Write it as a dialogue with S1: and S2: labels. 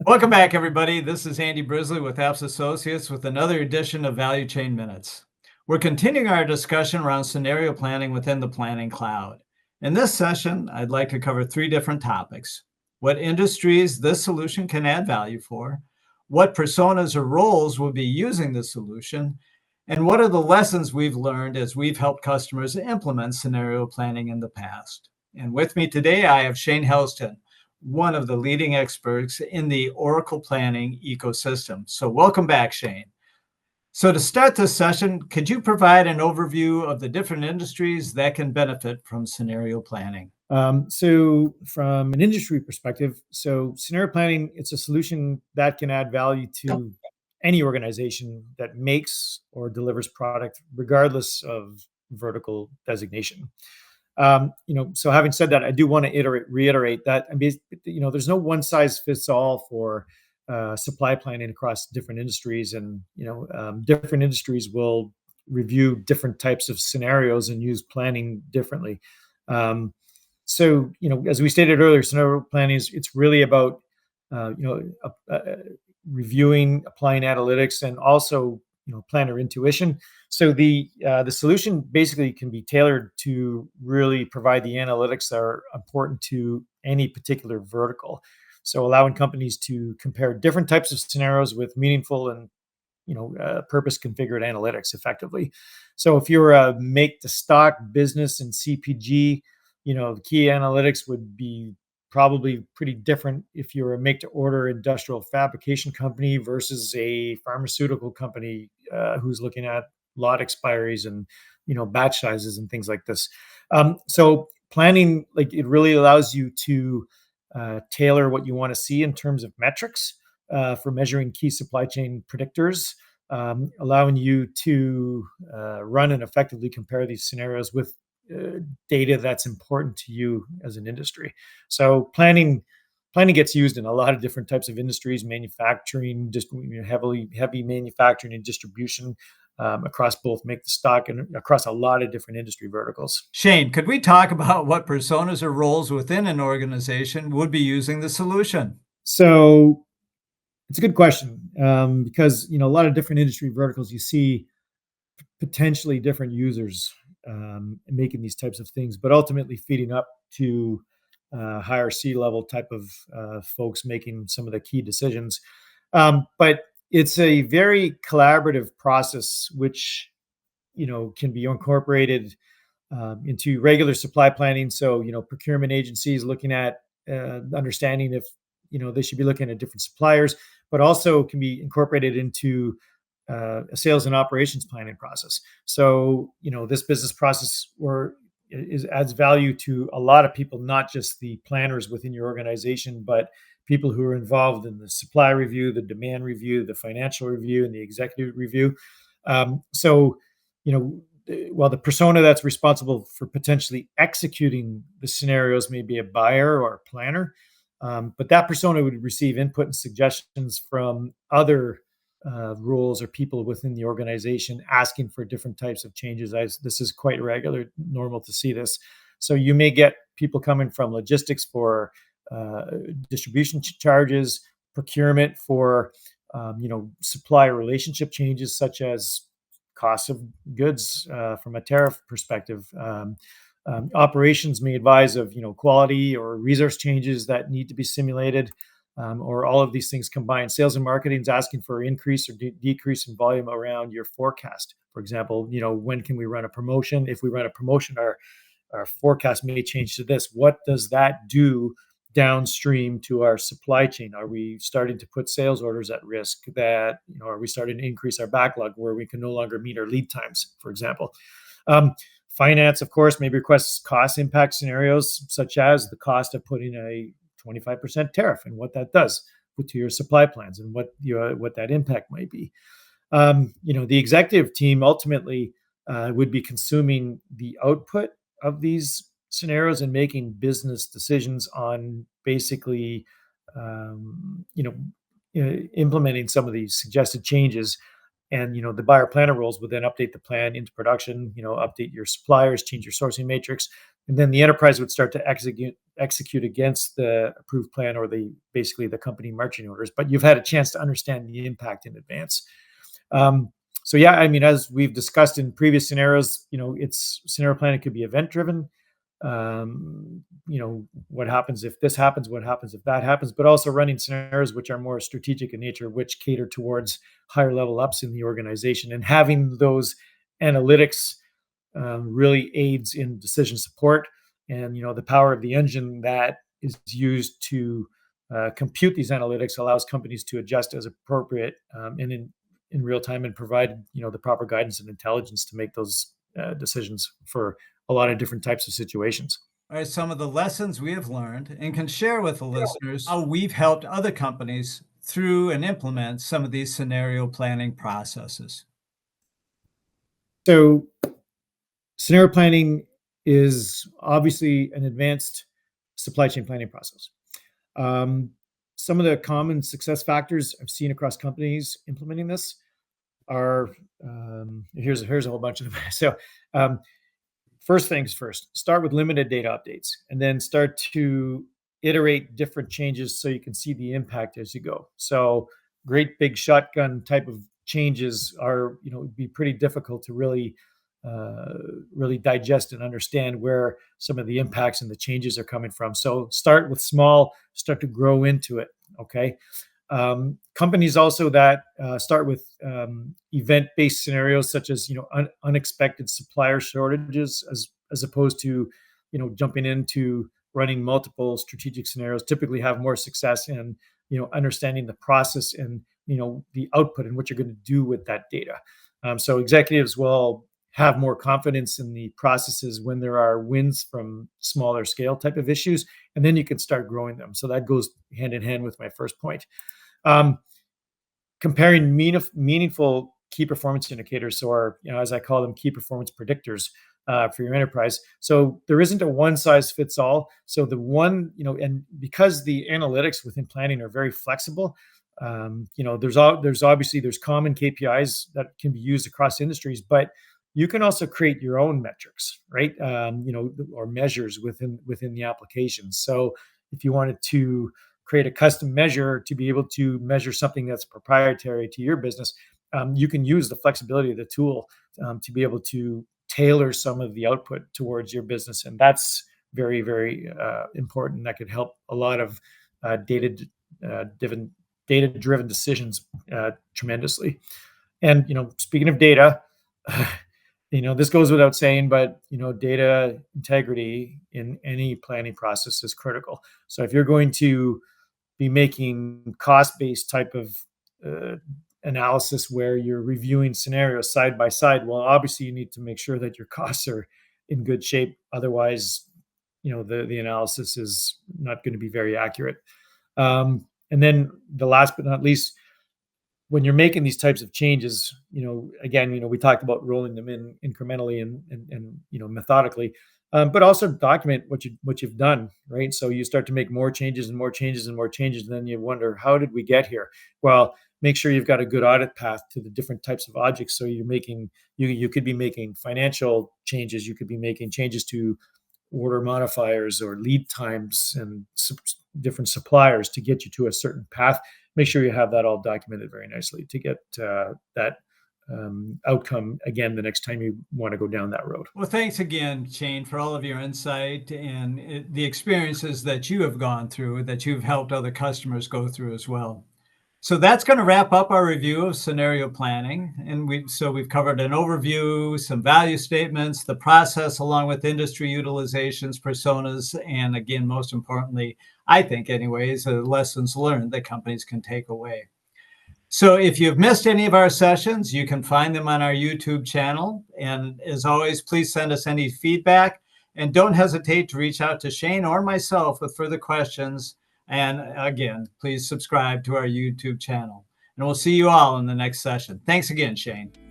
S1: Welcome back, everybody. This is Andy Brisley with Apps Associates with another edition of Value Chain Minutes. We're continuing our discussion around scenario planning within the Planning Cloud. In this session, I'd like to cover three different topics: what industries this solution can add value for, what personas or roles will be using the solution, and what are the lessons we've learned as we've helped customers implement scenario planning in the past. And with me today, I have Shane Helston, one of the leading experts in the Oracle planning ecosystem. So welcome back, Shane. So to start this session, could you provide an overview of the different industries that can benefit from scenario planning?
S2: So from an industry perspective, scenario planning, it's a solution that can add value to any organization that makes or delivers product, regardless of vertical designation. So having said that, I do want to reiterate that, there's no one size fits all for supply planning across different industries, and different industries will review different types of scenarios and use planning differently. As we stated earlier, scenario planning it's really about reviewing, applying analytics, and also planner intuition. So the solution basically can be tailored to really provide the analytics that are important to any particular vertical. So allowing companies to compare different types of scenarios with meaningful and purpose configured analytics effectively. So if you're a make to stock business in CPG, the key analytics would be probably pretty different if you're a make to order industrial fabrication company versus a pharmaceutical company who's looking at lot expiries and batch sizes and things like this. So planning, it really allows you to tailor what you want to see in terms of metrics for measuring key supply chain predictors, allowing you to run and effectively compare these scenarios with data that's important to you as an industry. So planning gets used in a lot of different types of industries: manufacturing, just heavy manufacturing and distribution, across both make the stock and across a lot of different industry verticals.
S1: Shane, could we talk about what personas or roles within an organization would be using the solution?
S2: So it's a good question, because a lot of different industry verticals, you see potentially different users making these types of things, but ultimately feeding up to higher C-level type of folks making some of the key decisions. But it's a very collaborative process, which can be incorporated into regular supply planning. So procurement agencies looking at understanding if they should be looking at different suppliers, but also can be incorporated into a sales and operations planning process. So, this business process adds value to a lot of people, not just the planners within your organization, but people who are involved in the supply review, the demand review, the financial review, and the executive review. While the persona that's responsible for potentially executing the scenarios may be a buyer or a planner, but that persona would receive input and suggestions from other roles or people within the organization asking for different types of changes. This is quite normal to see this. So you may get people coming from logistics for distribution charges, procurement for supplier relationship changes such as cost of goods from a tariff perspective. Operations may advise of quality or resource changes that need to be simulated. Or all of these things combined. Sales and marketing is asking for increase or decrease in volume around your forecast. For example, when can we run a promotion? If we run a promotion, our forecast may change to this. What does that do downstream to our supply chain? Are we starting to put sales orders at risk? That are we starting to increase our backlog where we can no longer meet our lead times, for example? Finance, of course, may request cost impact scenarios, such as the cost of putting a 25% tariff and what that does to your supply plans and what that impact might be. The executive team ultimately would be consuming the output of these scenarios and making business decisions on basically, implementing some of these suggested changes. And the buyer planner roles would then update the plan into production, update your suppliers, change your sourcing matrix, and then the enterprise would start to execute against the approved plan or basically the company marching orders. But you've had a chance to understand the impact in advance. So yeah, I mean, as we've discussed in previous scenarios, it's scenario planning could be event driven. What happens if this happens? What happens if that happens? But also running scenarios which are more strategic in nature, which cater towards higher level ups in the organization, and having those analytics really aids in decision support. And the power of the engine that is used to compute these analytics allows companies to adjust as appropriate, and in real time, and provide the proper guidance and intelligence to make those decisions for a lot of different types of situations.
S1: Are some of the lessons we have learned and can share with the listeners how we've helped other companies through and implement some of these scenario planning processes.
S2: So, scenario planning is obviously an advanced supply chain planning process. Some of the common success factors I've seen across companies implementing this are here's a whole bunch of them. So, first things first, start with limited data updates, and then start to iterate different changes so you can see the impact as you go. So, great big shotgun type of changes are, would be pretty difficult to really digest and understand where some of the impacts and the changes are coming from. So start with small, start to grow into it. Okay. Companies also that start with event-based scenarios, such as unexpected supplier shortages, as opposed to jumping into running multiple strategic scenarios, typically have more success in understanding the process and the output and what you're going to do with that data. So executives will have more confidence in the processes when there are wins from smaller scale type of issues, and then you can start growing them. So that goes hand in hand with my first point. Comparing meaningful key performance indicators, or as I call them, key performance predictors for your enterprise. So there isn't a one size fits all. So the one, and because the analytics within planning are very flexible, there's obviously common KPIs that can be used across industries, but you can also create your own metrics, right? Or measures within the application. So if you wanted to create a custom measure to be able to measure something that's proprietary to your business, you can use the flexibility of the tool to be able to tailor some of the output towards your business. And that's very, very important. That could help a lot of data-driven decisions tremendously. And, speaking of data, this goes without saying, but, data integrity in any planning process is critical. So if you're going to be making cost-based type of analysis where you're reviewing scenarios side by side, well, obviously you need to make sure that your costs are in good shape. Otherwise, the analysis is not going to be very accurate. And then the last but not least, when you're making these types of changes, again, we talked about rolling them in incrementally and methodically, but also document what you've done, right? So you start to make more changes and more changes and more changes, and then you wonder, how did we get here? Well, make sure you've got a good audit path to the different types of objects. So you could be making financial changes, you could be making changes to order modifiers or lead times and different suppliers to get you to a certain path. Make sure you have that all documented very nicely to get that outcome again the next time you want to go down that road.
S1: Well, thanks again, Shane, for all of your insight and the experiences that you have gone through, that you've helped other customers go through as well. So that's going to wrap up our review of scenario planning. And we've covered an overview, some value statements, the process along with industry utilizations, personas, and again, most importantly, I think anyways, the lessons learned that companies can take away. So if you've missed any of our sessions, you can find them on our YouTube channel. And as always, please send us any feedback and don't hesitate to reach out to Shane or myself with further questions. And again, please subscribe to our YouTube channel. And we'll see you all in the next session. Thanks again, Shane.